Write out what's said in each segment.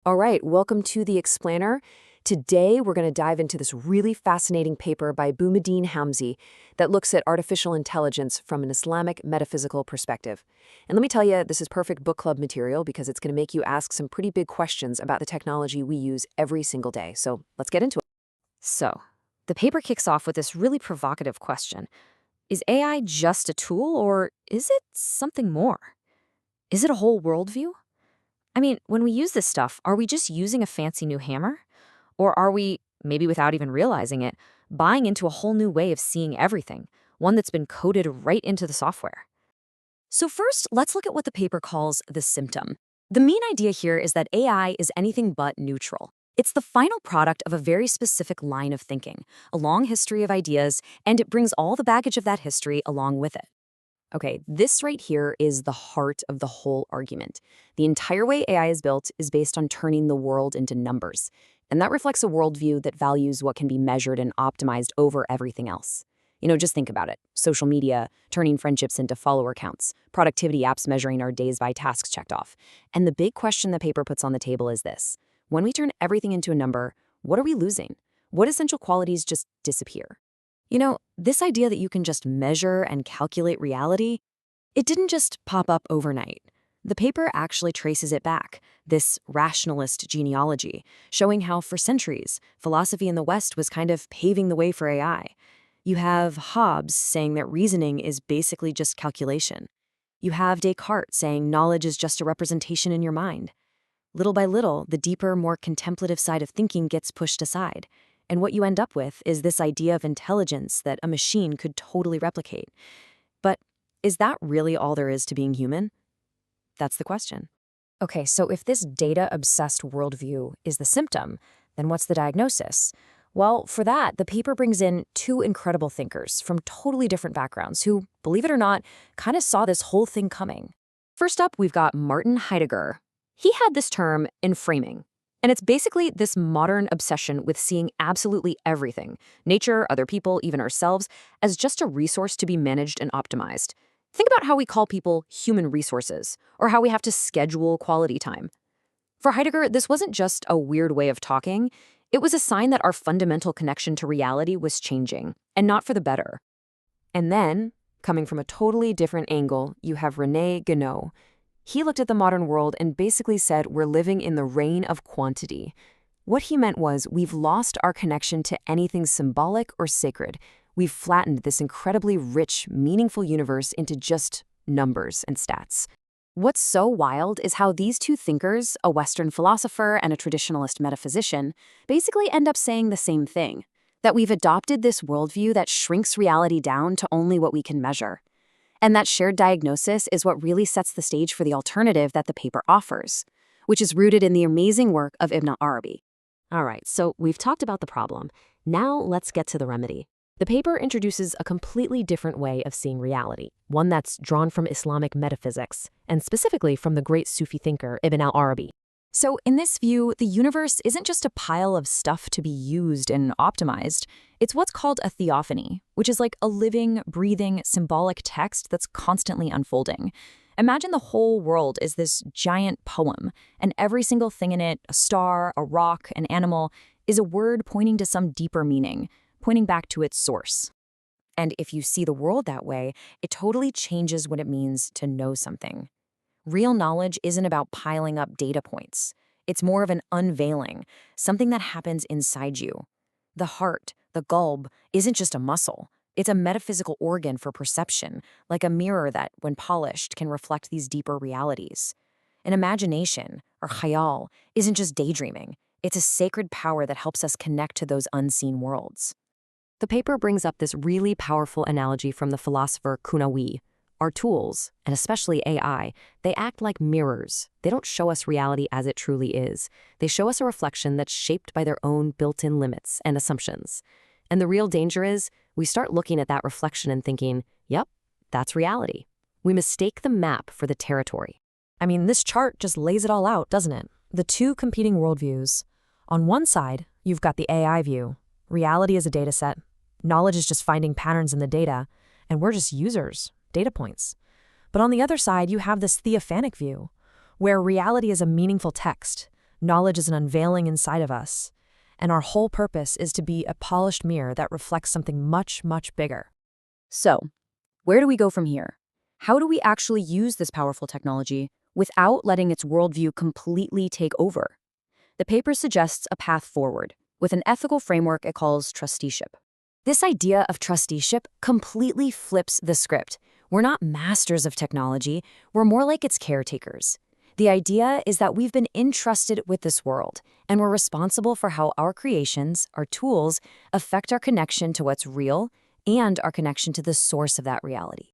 All right, welcome to The Explainer. Today, we're going to dive into this really fascinating paper by Boumediene Hamzy that looks at artificial intelligence from an Islamic metaphysical perspective. And let me tell you, this is perfect book club material because it's going to make you ask some pretty big questions about the technology we use every single day. So let's get into it. So, the paper kicks off with this really provocative question. Is AI just a tool, or is it something more? Is it a whole worldview? I mean, when we use this stuff, are we just using a fancy new hammer? Or are we, maybe without even realizing it, buying into a whole new way of seeing everything, one that's been coded right into the software? So first, let's look at what the paper calls the symptom. The main idea here is that AI is anything but neutral. It's the final product of a very specific line of thinking, a long history of ideas, and it brings all the baggage of that history along with it. Okay, this right here is the heart of the whole argument. The entire way AI is built is based on turning the world into numbers, and that reflects a worldview that values what can be measured and optimized over everything else. Just think about it. Social media, turning friendships into follower counts, productivity apps measuring our days by tasks checked off. And the big question the paper puts on the table is this. When we turn everything into a number, what are we losing? What essential qualities just disappear? This idea that you can just measure and calculate reality, it didn't just pop up overnight. The paper actually traces it back, this rationalist genealogy, showing how for centuries, philosophy in the West was kind of paving the way for AI. You have Hobbes saying that reasoning is basically just calculation. You have Descartes saying knowledge is just a representation in your mind. Little by little, the deeper, more contemplative side of thinking gets pushed aside. And what you end up with is this idea of intelligence that a machine could totally replicate. But is that really all there is to being human? That's the question. Okay, so if this data-obsessed worldview is the symptom, then what's the diagnosis? Well, for that, the paper brings in two incredible thinkers from totally different backgrounds who, believe it or not, kind of saw this whole thing coming. First up, we've got Martin Heidegger. He had this term, Enframing. And it's basically this modern obsession with seeing absolutely everything, nature, other people, even ourselves, as just a resource to be managed and optimized. Think about how we call people human resources, or how we have to schedule quality time. For Heidegger, this wasn't just a weird way of talking. It was a sign that our fundamental connection to reality was changing, and not for the better. And then, coming from a totally different angle, you have René Guénon. He looked at the modern world and basically said we're living in the reign of quantity. What he meant was we've lost our connection to anything symbolic or sacred. We've flattened this incredibly rich, meaningful universe into just numbers and stats. What's so wild is how these two thinkers, a Western philosopher and a traditionalist metaphysician, basically end up saying the same thing, that we've adopted this worldview that shrinks reality down to only what we can measure. And that shared diagnosis is what really sets the stage for the alternative that the paper offers, which is rooted in the amazing work of Ibn al-ʿArabī. All right, so we've talked about the problem. Now let's get to the remedy. The paper introduces a completely different way of seeing reality, one that's drawn from Islamic metaphysics, and specifically from the great Sufi thinker Ibn al-ʿArabī. So in this view, the universe isn't just a pile of stuff to be used and optimized. It's what's called a theophany, which is like a living, breathing, symbolic text that's constantly unfolding. Imagine the whole world is this giant poem, and every single thing in it, a star, a rock, an animal, is a word pointing to some deeper meaning, pointing back to its source. And if you see the world that way, it totally changes what it means to know something. Real knowledge isn't about piling up data points. It's more of an unveiling, something that happens inside you. The heart, the qalb, isn't just a muscle. It's a metaphysical organ for perception, like a mirror that, when polished, can reflect these deeper realities. An imagination, or khayal, isn't just daydreaming. It's a sacred power that helps us connect to those unseen worlds. The paper brings up this really powerful analogy from the philosopher Qunawi. Our tools, and especially AI, they act like mirrors. They don't show us reality as it truly is. They show us a reflection that's shaped by their own built-in limits and assumptions. And the real danger is, we start looking at that reflection and thinking, yep, that's reality. We mistake the map for the territory. I mean, this chart just lays it all out, doesn't it? The two competing worldviews. On one side, you've got the AI view. Reality is a data set. Knowledge is just finding patterns in the data, and we're just users. Data points. But on the other side, you have this theophanic view, where reality is a meaningful text. Knowledge is an unveiling inside of us, and our whole purpose is to be a polished mirror that reflects something much, much bigger. So, where do we go from here? How do we actually use this powerful technology without letting its worldview completely take over? The paper suggests a path forward with an ethical framework it calls trusteeship. This idea of trusteeship completely flips the script. We're not masters of technology, we're more like its caretakers. The idea is that we've been entrusted with this world, and we're responsible for how our creations, our tools, affect our connection to what's real and our connection to the source of that reality.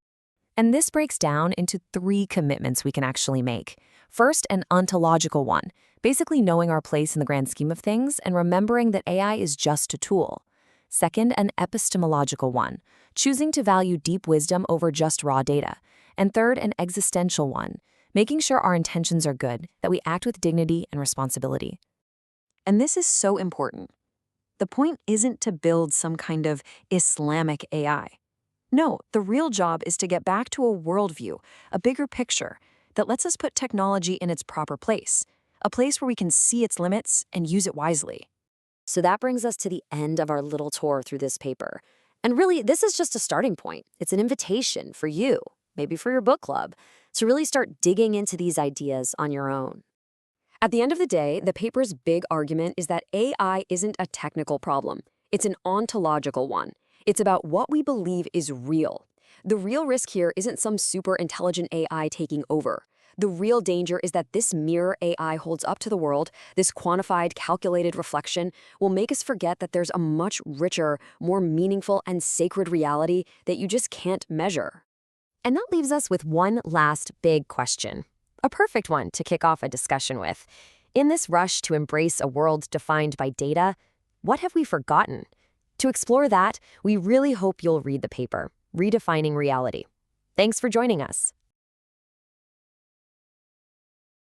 And this breaks down into 3 commitments we can actually make. First, an ontological one, basically knowing our place in the grand scheme of things and remembering that AI is just a tool. Second, an epistemological one, choosing to value deep wisdom over just raw data. And third, an existential one, making sure our intentions are good, that we act with dignity and responsibility. And this is so important. The point isn't to build some kind of Islamic AI. No, the real job is to get back to a worldview, a bigger picture, that lets us put technology in its proper place, a place where we can see its limits and use it wisely. So that brings us to the end of our little tour through this paper. And really, this is just a starting point. It's an invitation for you, maybe for your book club, to really start digging into these ideas on your own. At the end of the day, the paper's big argument is that AI isn't a technical problem. It's an ontological one. It's about what we believe is real. The real risk here isn't some super intelligent AI taking over. The real danger is that this mirror AI holds up to the world, this quantified, calculated reflection, will make us forget that there's a much richer, more meaningful and sacred reality that you just can't measure. And that leaves us with one last big question. A perfect one to kick off a discussion with. In this rush to embrace a world defined by data, what have we forgotten? To explore that, we really hope you'll read the paper, Redefining Reality. Thanks for joining us.